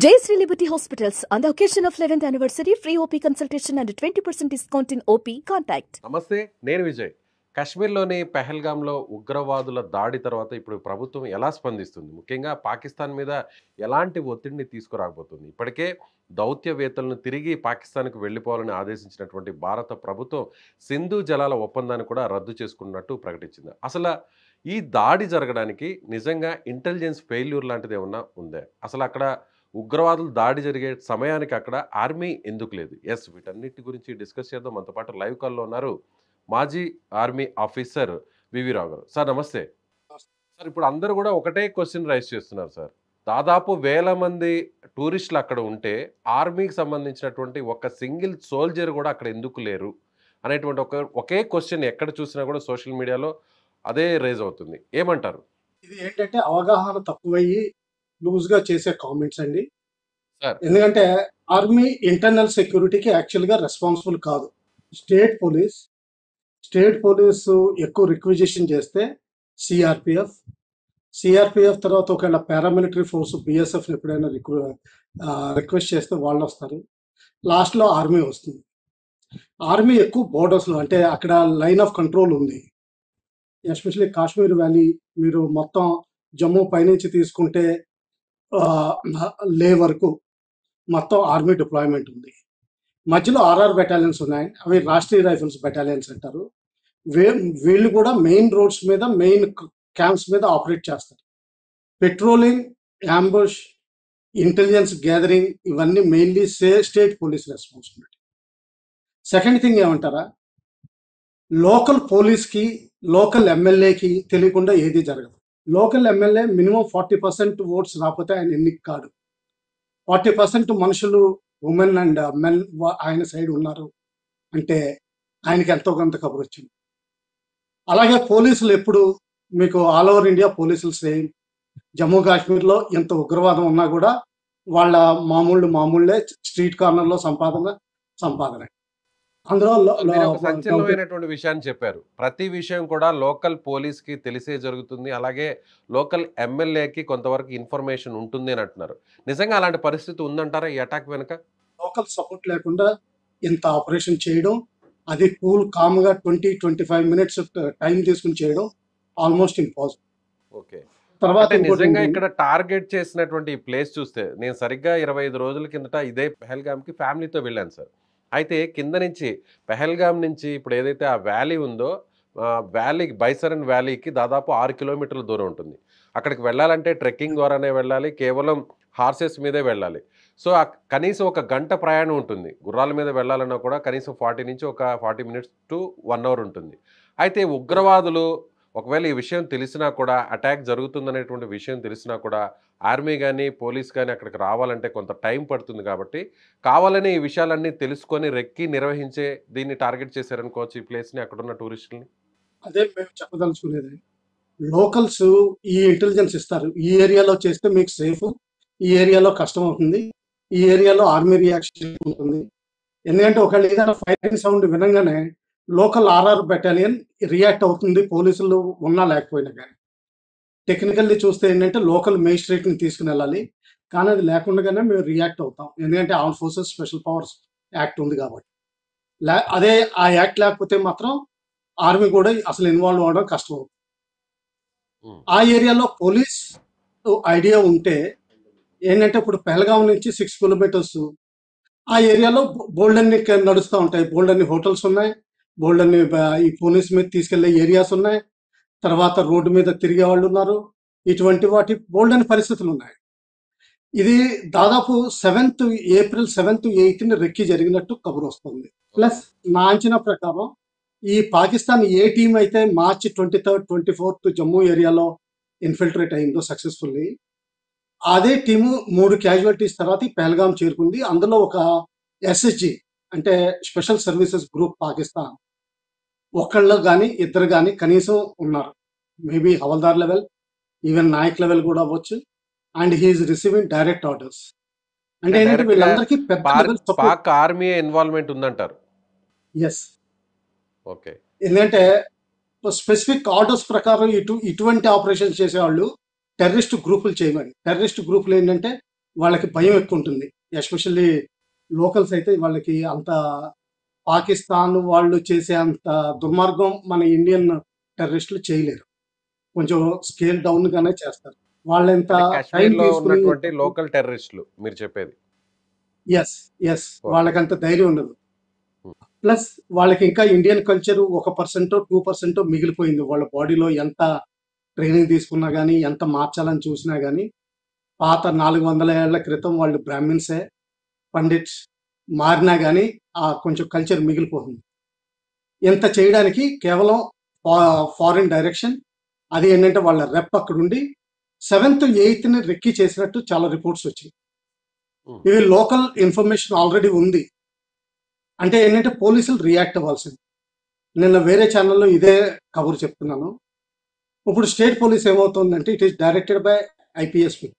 Jayashree Liberty Hospitals, on the occasion of 11th anniversary, free OP consultation and 20% discount in OP. Contact. నమస్తే, నేను విజయ్. కాశ్మీర్లోని పెహల్గాంలో ఉగ్రవాదుల దాడి తర్వాత ఇప్పుడు ప్రభుత్వం ఎలా స్పందిస్తుంది? ముఖ్యంగా పాకిస్తాన్ మీద ఎలాంటి ఒత్తిడిని తీసుకురాకపోతుంది? ఇప్పటికే దౌత్యవేత్తలను తిరిగి పాకిస్తాన్కు వెళ్ళిపోవాలని ఆదేశించినటువంటి భారత ప్రభుత్వం సింధు జలాల ఒప్పందాన్ని కూడా రద్దు చేసుకున్నట్టు ప్రకటించింది. అసలు ఈ దాడి జరగడానికి నిజంగా ఇంటెలిజెన్స్ ఫెయిల్యూర్ లాంటిది ఏమన్నా ఉందా? అసలు అక్కడ ఉగ్రవాదులు దాడి జరిగే సమయానికి అక్కడ ఆర్మీ ఎందుకు లేదు? వీటన్నిటి గురించి డిస్కస్ చేద్దాం. మనతో పాటు లైవ్ కాల్లో ఉన్నారు మాజీ ఆర్మీ ఆఫీసర్ వివి రావు గారు. సార్ నమస్తే. సార్, ఇప్పుడు అందరూ కూడా ఒకటే క్వశ్చన్ రైజ్ చేస్తున్నారు సార్. దాదాపు 1000 మంది టూరిస్టులు అక్కడ ఉంటే ఆర్మీకి సంబంధించినటువంటి ఒక సింగిల్ సోల్జర్ కూడా అక్కడ ఎందుకు లేరు అనేటువంటి ఒకే క్వశ్చన్ ఎక్కడ చూసినా కూడా సోషల్ మీడియాలో అదే రైజ్ అవుతుంది. ఏమంటారు? ఇది ఏంటంటే అవగాహన తక్కువయ్యి లూజ్గా చేసే కామెంట్స్ అండి. సార్, ఎందుకంటే ఆర్మీ ఇంటర్నల్ సెక్యూరిటీకి యాక్చువల్గా రెస్పాన్సిబుల్ కాదు. స్టేట్ పోలీసు ఎక్కువ రిక్విజిషన్ చేస్తే సిఆర్పిఎఫ్ తర్వాత ఒకవేళ పారామిలిటరీ ఫోర్స్ బిఎస్ఎఫ్ ఎప్పుడైనా రిక్వెస్ట్ చేస్తే వాళ్ళు వస్తారు. లాస్ట్లో ఆర్మీ వస్తుంది. ఆర్మీ ఎక్కువ బోర్డర్స్లో, అంటే అక్కడ లైన్ ఆఫ్ కంట్రోల్ ఉంది. ఎస్పెషల్లీ కాశ్మీర్ వ్యాలీ, మీరు మొత్తం జమ్మూ పైనుంచి తీసుకుంటే లే వరకు మొత్తం ఆర్మీ డిప్లాయ్మెంట్ ఉంది. మధ్యలో ఆర్ఆర్ బెటాలియన్స్ ఉన్నాయి, అవి రాష్ట్రీయ రైఫిల్స్ బెటాలియన్స్ అంటారు. వీళ్ళు కూడా మెయిన్ రోడ్స్ మీద, మెయిన్ క్యాంప్స్ మీద ఆపరేట్ చేస్తారు. పెట్రోలింగ్, అంబుష్, ఇంటెలిజెన్స్ గ్యాదరింగ్ ఇవన్నీ mainly state police responsibility. Second thing ఏమంటారా, లోకల్ పోలీస్కి, లోకల్ ఎమ్మెల్యేకి తెలియకుండా ఏది జరగదు. లోకల్ ఎమ్మెల్యే మినిమం 40% ఓట్స్ రాకపోతే ఆయన ఎన్నిక కాడు. 40% మనుషులు, ఉమెన్ అండ్ మెన్ ఆయన సైడ్ ఉన్నారు అంటే ఆయనకి ఎంతో కొంత కబురు వచ్చింది. అలాగే పోలీసులు ఎప్పుడు మీకు ఆల్ ఓవర్ ఇండియా పోలీసులు సేమ్. జమ్మూ కాశ్మీర్లో ఎంత ఉగ్రవాదం ఉన్నా కూడా వాళ్ళ మామూళ్ళే, స్ట్రీట్ కార్నర్లో సంపాదన. అందులో మీరు ఒక సంచలనమైనటువంటి విషయాన్ని చెప్పారు. ప్రతి విషయం కూడా లోకల్ పోలీస్కి తెలిసే జరుగుతుంది, అలాగే లోకల్ ఎమ్మెల్యేకి కొంతవరకు ఇన్ఫర్మేషన్ ఉంటుంది అని అంటున్నారు. నిజంగా అలాంటి పరిస్థితి ఉందంటారా ఈ అటాక్ వెనుక? లోకల్ సపోర్ట్ లేకుండా ఇంత ఆపరేషన్ చేయడం, అది కూల్ కామ్గా 20-25 మినిట్స్ టైం తీసుకుని చేయడం ఆల్మోస్ట్ ఇంపాసిబుల్. ఓకే. తర్వాత నిజంగా ఇక్కడ టార్గెట్ చేసినటువంటి ఈ ప్లేస్ చూస్తే, నేను సరిగ్గా 25 రోజుల కిందట ఇదే పెహల్గామ్కి ఫ్యామిలీతో వెళ్ళాను సార్. అయితే కింద నుంచి పెహల్గాం నుంచి ఇప్పుడు ఏదైతే ఆ వ్యాలీ ఉందో, వ్యాలీకి, బైసరన్ వ్యాలీకి దాదాపు 6 కిలోమీటర్ల దూరం ఉంటుంది. అక్కడికి వెళ్ళాలంటే ట్రెక్కింగ్ ద్వారానే వెళ్ళాలి, కేవలం హార్సెస్ మీదే వెళ్ళాలి. సో కనీసం 1 గంట ప్రయాణం ఉంటుంది. గుర్రాల మీద వెళ్ళాలన్నా కూడా కనీసం 40 నుంచి 40 మినిట్స్ టు 1 అవర్ ఉంటుంది. అయితే ఉగ్రవాదులు ఒకవేళ ఈ విషయం తెలిసినా కూడా, అటాక్ జరుగుతుందనేటువంటి విషయం తెలిసినా కూడా ఆర్మీ కానీ పోలీస్ కానీ అక్కడికి రావాలంటే కొంత టైం పడుతుంది. కాబట్టి కావాలని ఈ విషయాలన్నీ తెలుసుకొని రెక్కి నిర్వహించే దీన్ని టార్గెట్ చేశారనుకోవచ్చు ఈ ప్లేస్ని, అక్కడున్న టూరిస్టులని. అదే మేము చెప్పదలుచుకునేది. లోకల్స్ ఈ ఇంటెలిజెన్స్ ఇస్తారు, ఈ ఏరియాలో చేస్తే మీకు సేఫ్, ఈ ఏరియాలో కష్టం అవుతుంది, ఈ ఏరియాలో ఆర్మీ రియాక్షన్ ఉంటుంది. ఎందుకంటే ఒకవేళ ఏదైనా ఫైరింగ్ సౌండ్ వినగానే లోకల్ ఆర్ఆర్ బెటాలియన్ రియాక్ట్ అవుతుంది, పోలీసులు ఉన్నా లేకపోయినా. కానీ టెక్నికల్లీ చూస్తే ఏంటంటే లోకల్ మేజిస్ట్రేట్ని తీసుకుని వెళ్ళాలి, కానీ అది లేకుండానే మేము రియాక్ట్ అవుతాం. ఎందుకంటే arm forces special powers act ఉంది కాబట్టి. అదే ఆ యాక్ట్ లేకపోతే మాత్రం ఆర్మీ కూడా అసలు ఇన్వాల్వ్ అవ్వడం కష్టం అవుతుంది. ఆ ఏరియాలో పోలీస్ ఐడియా ఉంటే ఏంటంటే, ఇప్పుడు పెహల్గాం నుంచి 6 కిలోమీటర్స్ ఆ ఏరియాలో బోల్డన్ని నడుస్తూ ఉంటాయి, బోల్డన్ని హోటల్స్ ఉన్నాయి, బోల్డన్ని ఈ పోలీస్ మీద తీసుకెళ్లే ఏరియాస్ ఉన్నాయి, తర్వాత రోడ్డు మీద తిరిగే వాళ్ళు ఉన్నారు, ఇటువంటి వాటి బోల్డన్ని పరిస్థితులు ఉన్నాయి. ఇది దాదాపు ఏప్రిల్ 7th 8th రెక్కి జరిగినట్టు కబురు వస్తుంది. ప్లస్ నా అంచనా ప్రకారం ఈ పాకిస్తాన్ ఏ టీం అయితే మార్చి 23rd 24th జమ్మూ ఏరియాలో ఇన్ఫిల్ట్రేట్ అయిందో సక్సెస్ఫుల్లీ, అదే టీము 3 క్యాజువాలిటీస్ తర్వాత ఈ పెహల్గాం చేరుకుంది. అందులో ఒక ఎస్ఎస్జి అంటే స్పెషల్ సర్వీసెస్ గ్రూప్ పాకిస్తాన్ ఒకళ్ళు కానీ ఇద్దరు కానీ కనీసం ఉన్నారు. Maybe havildar level, even naik level కూడా అవ్వచ్చు. And he's receiving direct orders. అంటే ఏంటంటే వీళ్ళందరికీ పెద్ద పాక్ ఆర్మీ ఇన్వాల్వ్మెంట్ ఉందంటారు. ఎస్. ఓకే. ఎందుకంటే స్పెసిఫిక్ ఆర్డర్స్ ప్రకారం ఇటువంటి ఆపరేషన్స్ చేసేవాళ్ళు టెర్రరిస్ట్ గ్రూపులు చేయమని. టెర్రరిస్ట్ గ్రూపులు ఏంటంటే వాళ్ళకి భయం ఎక్కువ ఉంటుంది. ఎస్పెషల్లీ లోకల్స్ అయితే వాళ్ళకి అంత పాకిస్తాన్ వాళ్ళు చేసే అంత దుర్మార్గం మన ఇండియన్ టెర్రరిస్టులు చేయలేరు. కొంచెం స్కేల్ డౌన్ గానే చేస్తారు. వాళ్ళెంత అంటే టైం కాశ్మీర్లో తీసుకుని ఉన్నటువంటి లోకల్ టెర్రరిస్టులు మీరు చెప్పేది. యెస్. యెస్. ఓకే. వాళ్ళకంత ధైర్యం ఉండదు. ఉమ్, ప్లస్ వాళ్ళకి ఇంకా ఇండియన్ కల్చర్ 1% 2% మిగిలిపోయింది. వాళ్ళ బాడీలో ఎంత ట్రైనింగ్ తీసుకున్నా గాని, ఎంత మార్చాలని చూసినా గాని, పాత 400 ఏళ్ల క్రితం వాళ్ళు బ్రాహ్మిన్సే, పండిట్స్ మారినా గాని కొంచెం కల్చర్ మిగిలిపోతుంది. ఇంత చేయడానికి కేవలం ఫారిన్ డైరెక్షన్, అది ఏంటంటే వాళ్ళ రెప్ అక్కడుండి 7th, 8థ్‌ని రెక్కి చేసినట్టు చాలా రిపోర్ట్స్ వచ్చాయి. ఉమ్, ఇవి లోకల్ ఇన్ఫర్మేషన్ ఆల్రెడీ ఉంది. అంటే ఏంటంటే పోలీసులు రియాక్ట్ అవ్వాల్సింది. నిన్న వేరే ఛానల్‌లో ఇదే కబురు చెప్తున్నాను. ఇప్పుడు స్టేట్ పోలీస్ ఏమవుతుందంటే it is directed by IPS people.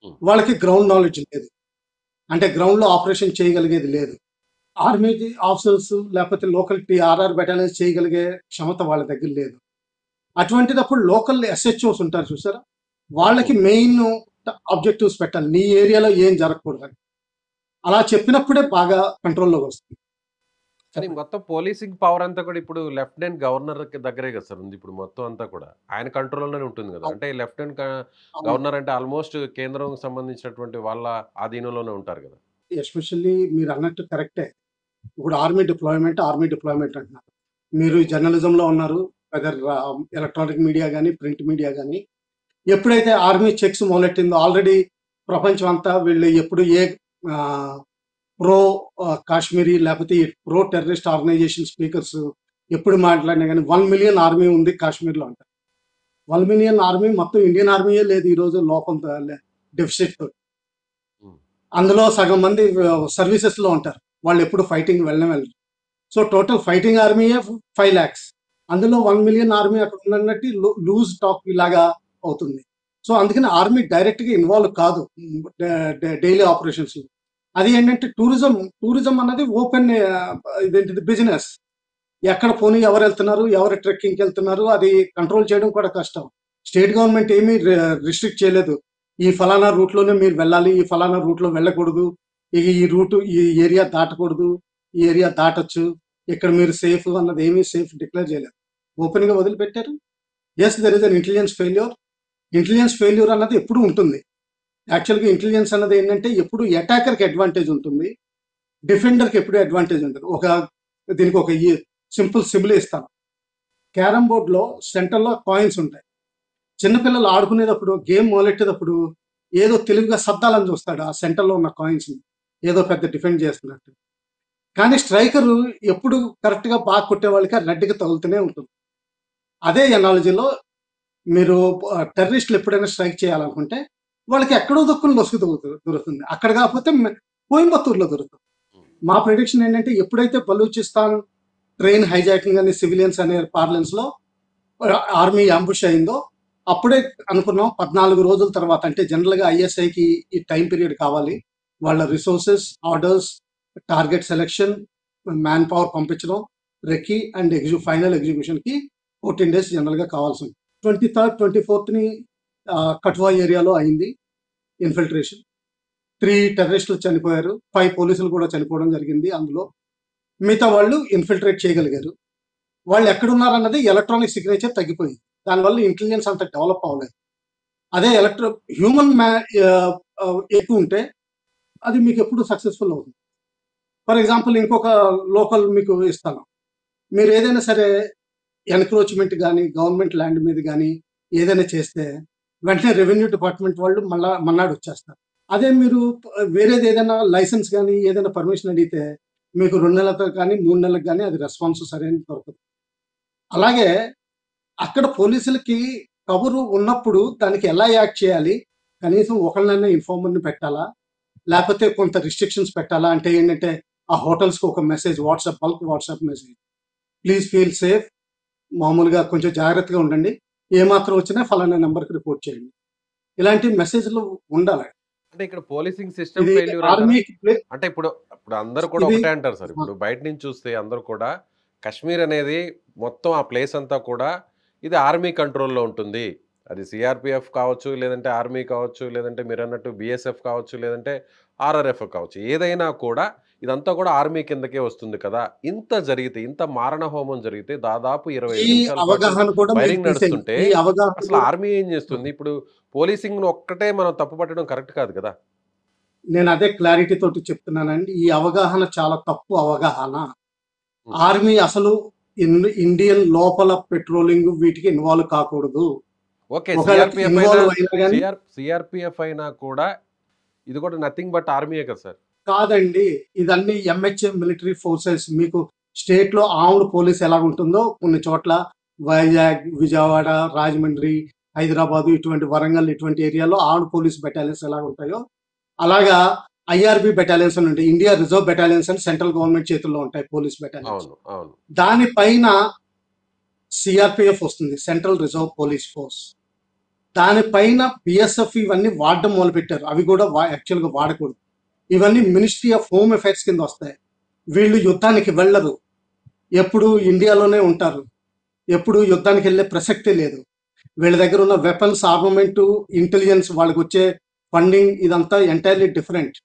Um. వాళ్ళకి గ్రౌండ్ నాలెడ్జ్ లేదు. అంటే గ్రౌండ్‌లో ఆపరేషన్ చేయగలిగేది లేదు. ఆర్మీ ఆఫీసర్స్ లేకపోతే లోకల్ ఆర్ఆర్ బెటాలియన్స్ చేయగలిగే క్షమత వాళ్ళ దగ్గర లేదు. అటువంటిదప్పుడు లోకల్ ఎస్హెచ్ఓస్ ఉంటారు చూసారా? వాళ్ళకి ఉమ్. మెయిన్ ఆబ్జెక్టివ్స్ పెట్టాలి. నీ ఏరియాలో ఏం జరగకూడదని. అలా చెప్పినప్పుడే బాగా కంట్రోల్‌లోకి వస్తుంది. కానీ చెప్పండి. మొత్తం పోలీసింగ్ పవర్ అంతా కూడా ఇప్పుడు లెఫ్టినెంట్ గవర్నర్ దగ్గరే కదా సార్ ఉంది ఇప్పుడు మొత్తం అంతా కూడా. ఆయన కంట్రోల్‌లోనే ఉంటుంది కదా. అవును. అంటే లెఫ్టినెంట్ అవును. గవర్నర్ అంటే ఆల్మోస్ట్ కేంద్రం సంబంధించినటువంటి వాళ్ళ ఆధీనంలోనే ఉంటారు కదా. ఎస్పెషల్లీ మీరన్నట్టు కరెక్టే. ఇప్పుడు ఆర్మీ డిప్లాయ్‌మెంట్ అంటున్నారు. మీరు జర్నలిజంలో ఉన్నారు. వెదర్ ఎలక్ట్రానిక్ మీడియా గాని, ప్రింట్ మీడియా గాని, ఎప్పుడైతే ఆర్మీ చెక్స్ మొదలెట్టిందో ఆల్రెడీ ప్రపంచం అంతా వీళ్ళు ఎప్పుడు ఆహ్, ప్రో కాశ్మీరీ లేకపోతే ఈ ప్రో టెర్రరిస్ట్ ఆర్గనైజేషన్ స్పీకర్స్ ఎప్పుడు మాట్లాడినా గాని 1 మిలియన్ ఆర్మీ ఉంది కాశ్మీర్‌లో అంటారు. 1 మిలియన్ ఆర్మీ మొత్తం ఇండియన్ ఆర్మీయే లేదు ఈరోజు లోపంతో డెఫిసిట్‌తో. ఉమ్, అందులో సగం మంది సర్వీసెస్‌లో ఉంటారు. వాళ్ళెప్పుడు ఫైటింగ్ వెళ్ళరు. సో, టోటల్ ఫైటింగ్ ఆర్మీయే 5,00,000. అందులో 1 మిలియన్ ఆర్మీ అక్కడ ఉందన్నట్టు లూజ్ టాక్ ఇలాగా అవుతుంది. సో, అందుకని ఆర్మీ డైరెక్ట్‌గా ఇన్వాల్వ్ కాదు. డైలీ ఆపరేషన్స్‌లో. అది ఏంటంటే టూరిజం అన్నది ఓపెన్ ఇదేంటిది బిజినెస్. ఎక్కడ పోనీ ఎవరెళ్తున్నారు, ఎవరు ట్రెక్కింగ్‌కెళ్తున్నారు అది కంట్రోల్ చేయడం కూడా కష్టం. స్టేట్ గవర్నమెంట్ ఏమీ రిస్ట్రిక్ట్ చేయలేదు. ఈ ఫలానా రూట్‌లోనే మీరు వెళ్ళాలి. ఈ ఫలానా రూట్‌లో వెళ్ళకూడదు. ఈ ఏరియా దాటకూడదు. ఈ ఏరియా దాటొచ్చు. ఇక్కడ మీరు సేఫ్ అన్నది ఏమీ సేఫ్ డిక్లేర్ చేయలేదు. ఓపెన్‌గా వదిలిపెట్టారు. Yes there is an intelligence failure. Intelligence failure అన్నది ఎప్పుడూ ఉంటుంది. యాక్చువల్‌గా ఇంటెలిజెన్స్ అన్నది ఏంటంటే ఎప్పుడు అటాకర్‌కి అడ్వాంటేజ్ ఉంటుంది. డిఫెండర్‌కి ఎప్పుడూ అడ్వాంటేజ్ ఉండదు. దీనికి ఒక సింపుల్ సిమిలీ ఇస్తాను. క్యారమ్ బోర్డ్‌లో సెంటర్‌లో కాయిన్స్ ఉంటాయి. చిన్న పిల్లలు ఆడుకునేటప్పుడు గేమ్ మొదలెట్టేటప్పుడు ఏదో తెలివిగా సర్దాలని చూస్తాడు ఆ సెంటర్‌లో ఉన్న కాయిన్స్‌ని. ఏదో పెద్ద డిఫెండ్ చేస్తున్నట్టు. కానీ స్ట్రైకరు ఎప్పుడు కరెక్ట్‌గా బాగా కొట్టేవాళ్ళకి ఆ రెడ్‌కి తగులుతూనే ఉంటుంది. అదే ఎనాలజీలో మీరు టెర్రరిస్టులు ఎప్పుడైనా స్ట్రైక్ చేయాలనుకుంటే వాళ్ళకి ఎక్కడో దిక్కున లొసుగు దొరుకుతుంది. అక్కడ కాకపోతే కోయంబత్తూర్‌లో దొరుకుతుంది. ఉమ్, మా ప్రిడిక్షన్ ఏంటంటే ఎప్పుడైతే బలూచిస్తాన్ ట్రైన్ హైజాకింగ్ అని సివిలియన్స్ అనే పార్లెన్స్‌లో ఆర్మీ అంబుష్ అయిందో అప్పుడే అనుకున్నాం 14 రోజుల తర్వాత అంటే జనరల్‌గా ఐఎస్ఐకి ఈ టైం పీరియడ్ కావాలి. వాళ్ళ resources, orders, target selection, man power పంపించడం, రెక్కీ అండ్ ఫైనల్ ఎగ్జిక్యూషన్‌కి 14 డేస్ జనరల్‌గా కావాల్సింది. 23rd, 24thని కఠువా ఏరియాలో అయింది ఇన్ఫిల్ట్రేషన్. 3 టెర్రరిస్టులు చనిపోయారు. 5 పోలీసులు కూడా చనిపోవడం జరిగింది అందులో. మిగతా వాళ్ళు ఇన్ఫిల్ట్రేట్ చేయగలిగారు. వాళ్ళు ఎక్కడున్నారన్నది ఎలక్ట్రానిక్ సిగ్నేచర్ తగ్గిపోయింది. దానివల్ల ఇంటెలిజెన్స్ అంత డెవలప్ అవ్వలేదు. అదే హ్యూమన్ ఎక్కువ ఉంటే అది మీకు ఎప్పుడు సక్సెస్ఫుల్ అవుతుంది. ఫర్ ఎగ్జాంపుల్ ఇంకొక లోకల్ మీకు ఇస్తాను. మీరు ఏదైనా సరే ఎన్క్రోచ్మెంట్ గాని, గవర్నమెంట్ ల్యాండ్ మీద గాని ఏదైనా చేస్తే వెంటనే రెవెన్యూ డిపార్ట్మెంట్ వాళ్ళు మన్నాడు వచ్చేస్తారు. అదే మీరు వేరేది ఏదైనా లైసెన్స్ గాని, ఏదైనా పర్మిషన్ అడిగితే మీకు 2 నెలలకు గాని, 3 నెలలకు గాని అది రెస్పాన్స్ సరైనది దొరకదు. అలాగే అక్కడ పోలీసులకి కబురు ఉన్నప్పుడు దానికి ఎలా యాక్ట్ చేయాలి? కనీసం ఒకళ్ళనైనా ఇన్ఫార్మర్‌ని పెట్టాలా? లేకపోతే కొంత రిస్ట్రిక్షన్స్ పెట్టాలా? అంటే ఏంటంటే ఆ హోటల్స్‌కి ఒక message bulk WhatsApp message. Please feel safe. మామూలుగా కొంచెం జాగ్రత్తగా ఉండండి. ఏమాత్రం వచ్చినా ఫలానా నంబర్‌కి రిపోర్ట్ చేయండి. ఇలాంటి మెసేజ్‌లు ఉండాలి. అంటే ఇక్కడ పోలీసింగ్ సిస్టమ్ ఇది ఫెయిల్యూర్ అంటారా? ఆర్మీకి అంటే ఇప్పుడు ఇప్పుడు అందరూ కూడా ఇది ఒకటే అంటారు సార్. ఆ! ఇప్పుడు బయట నుంచి చూస్తే అందరూ కూడా కశ్మీర్ అనేది మొత్తం ఆ ప్లేస్ అంతా కూడా ఇది ఆర్మీ కంట్రోల్‌లో ఉంటుంది. అది సిఆర్పిఎఫ్ కావచ్చు, లేదంటే ఆర్మీ కావచ్చు, లేదంటే మీరన్నట్టు బీఎస్ఎఫ్ కావచ్చు, లేదంటే ఆర్ఆర్ఎఫ్ కావచ్చు. ఏదైనా కూడా ఇదంతా కూడా ఆర్మీ కిందకే వస్తుంది కదా! ఇంత జరిగితే, ఇంత మారణ హోమం జరిగితే దాదాపు 25 ఈ నిమిషాల పాటు అవగాహన కూడా మీరు ఫైరింగ్ తీసేయండి. నడుస్తుంటే ఈ అవగాహన అసలు కూడా ఆర్మీ ఏం చేస్తుంది? ఇప్పుడు పోలీసింగ్‌ని ఒక్కటే మనం తప్పుపట్టడం కరెక్ట్ కాదు కదా! నేను అదే క్లారిటీ తోటి చెప్తున్నానండి. ఈ అవగాహన చాలా తప్పు అవగాహన. హ్మ్. ఆర్మీ అసలు ఇండియన్ లోపల పెట్రోలింగ్ వీటికి ఇన్వాల్వ్ కాకూడదు. ఓకే. ఒకవేళ సీఆర్‌పీఎఫ్ అయినా ఇన్వాల్వ్ అయినా గాని సీఆర్‌పీఎఫ్ అయినా కూడా ఇది కూడా నథింగ్ బట్ ఆర్మీయే కదా సార్! కాదండి. ఇదన్నీ ఎంహెచ్ఎం మిలిటరీ ఫోర్సెస్. మీకు స్టేట్‌లో ఆర్మ్డ్ పోలీస్ ఎలాగుంటుందో కొన్ని చోట్ల వైజాగ్, విజయవాడ, రాజమండ్రి, హైదరాబాదు ఇటువంటి వరంగల్ ఇటువంటి ఏరియాలో ఆర్మ్డ్ పోలీస్ బెటాలియన్స్ ఎలాగుంటాయో, అలాగా ఐఆర్‌బీ బెటాలియన్స్ అని ఉంటాయి. ఇండియా రిజర్వ్ బెటాలియన్స్ అని సెంట్రల్ గవర్నమెంట్ చేతుల్లో ఉంటాయి పోలీస్ బెటాలియన్స్. అవును. అవును. దానిపైన సీఆర్‌పీఎఫ్ వస్తుంది. Central reserve police force. దానిపైన బీఎస్ఎఫ్ ఇవన్నీ వాడడం మొదలుపెట్టారు. అవి కూడా యాక్చువల్‌గా వాడకూడదు. ఇవన్నీ మినిస్ట్రీ ఆఫ్ హోమ్ అఫైర్స్ కింద వస్తాయి. వీళ్ళు యుద్ధానికి వెళ్ళరు. ఎప్పుడు ఇండియాలోనే ఉంటారు. ఎప్పుడు యుద్ధానికి వెళ్ళే ప్రసక్తే లేదు. వీళ్ళ దగ్గర ఉన్న వెపన్స్, ఆర్మమెంట్, ఇంటెలిజెన్స్ వాళ్ళకొచ్చే ఫండింగ్ ఇదంతా ఎంటైర్‌లీ డిఫరెంట్.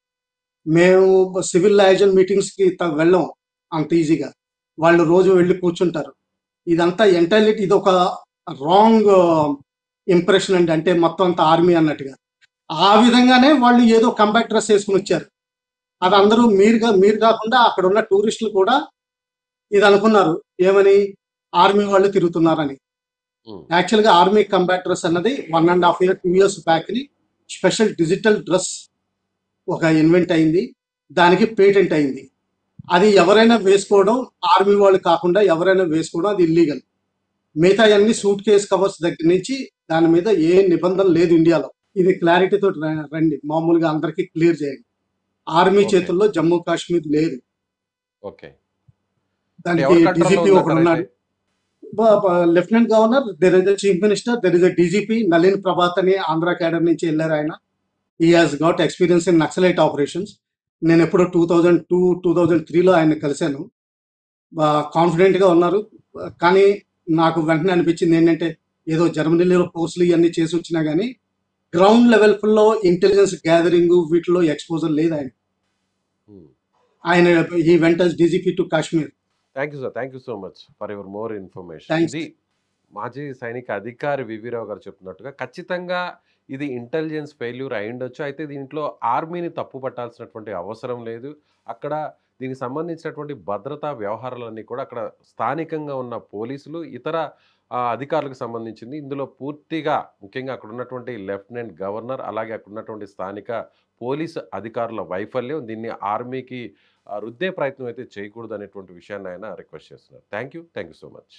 మేము సివిల్ లయజన్ మీటింగ్స్‌కి వెళ్ళం అంత ఈజీగా. వాళ్ళు రోజు వెళ్లి కూర్చుంటారు. ఇదంతా ఎంటైర్‌లీ ఇదొక రాంగ్ ఇంప్రెషన్ అండి. అంటే మొత్తం అంతా ఆర్మీ అన్నట్టుగా. ఆ విధంగానే వాళ్ళు ఏదో కంబాట్ డ్రెస్ ఏసుకొనొచ్చారు. అది అందరూ మీరు కాకుండా అక్కడ ఉన్న టూరిస్టులు కూడా ఇది అనుకున్నారు. ఏమని? ఆర్మీ వాళ్ళు తిరుగుతున్నారని. హ్మ్. యాక్చువల్‌గా ఆర్మీ కంబాట్ డ్రెస్ అన్నది 1 ½ ఇయర్, 2 ఇయర్స్ బ్యాక్‌ని స్పెషల్ డిజిటల్ డ్రెస్ ఒక ఇన్వెంట్ అయింది. దానికి పేటెంట్ అయింది. అది ఎవరైనా వేసుకోవడం, ఆర్మీ వాళ్ళు కాకుండా ఎవరైనా వేసుకోవడం అది ఇల్లీగల్. మిగతాయన్నీ ఓకే. సూట్ కేస్ కవర్స్ దగ్గర నుంచి దాని మీద ఏ నిబంధన లేదు ఇండియాలో. ఇది క్లారిటీ తోటి రండి. మామూలుగా అందరికీ క్లియర్ చేయండి. Army okay. చేతుల్లో జమ్మూ కాశ్మీర్ లేదు. ఓకే. అంటే దానికి ఎవరి కంట్రోల్‌లో డీజీపీ ఉందంటారైతే? ఒకడున్నాడు. Lieutenant governor, there is a chief minister, there is a DGP Nalin Prabhat అని ఆంధ్ర క్యాడర్ నుంచి వెళ్ళారు ఆయన. He has got experience in Naxalite operations. నేను ఎప్పుడో 2002, 2003లో ఆయన్ని కలిశాను. కాన్ఫిడెంట్‌గా ఉన్నారు. కానీ నాకు వెంటనే అనిపించింది ఏంటంటే, ఏదో జర్మనీలో కోర్సులు ఇయన్నీ చేసొచ్చినా గాని, గ్రౌండ్ లెవెల్‌లో ఇంటెలిజెన్స్ గ్యాదరింగ్ వీటిలో ఎక్స్‌పోజర్ లేదు ఆయనకి. హ్మ్. ఆయన he went as DGP to Kashmir. Thank you sir. Thank you so much for your more information. Thanks. ఇది మాజీ సైనిక అధికారి వివిరావు గారు చెప్తున్నట్టుగా ఖచ్చితంగా ఇది ఇంటెలిజెన్స్ ఫెయిల్యూర్ అయ్యుండొచ్చు. అయితే దీంట్లో ఆర్మీని తప్పు పట్టాల్సినటువంటి అవసరం లేదు. అక్కడ దీనికి సంబంధించినటువంటి భద్రతా వ్యవహారాలన్నీ కూడా అక్కడ స్థానికంగా ఉన్న పోలీసులు, ఇతర అధికారులకు సంబంధించింది. ఇందులో పూర్తిగా ముఖ్యంగా అక్కడ ఉన్నటువంటి లెఫ్టినెంట్ గవర్నర్, అలాగే అక్కడ ఉన్నటువంటి స్థానిక పోలీసు అధికారుల వైఫల్యం. దీన్ని ఆర్మీకి రుద్దే ప్రయత్నం అయితే చేయకూడదనేటువంటి విషయాన్ని ఆయన రిక్వెస్ట్ చేస్తున్నారు. Thank you. Thank you so much.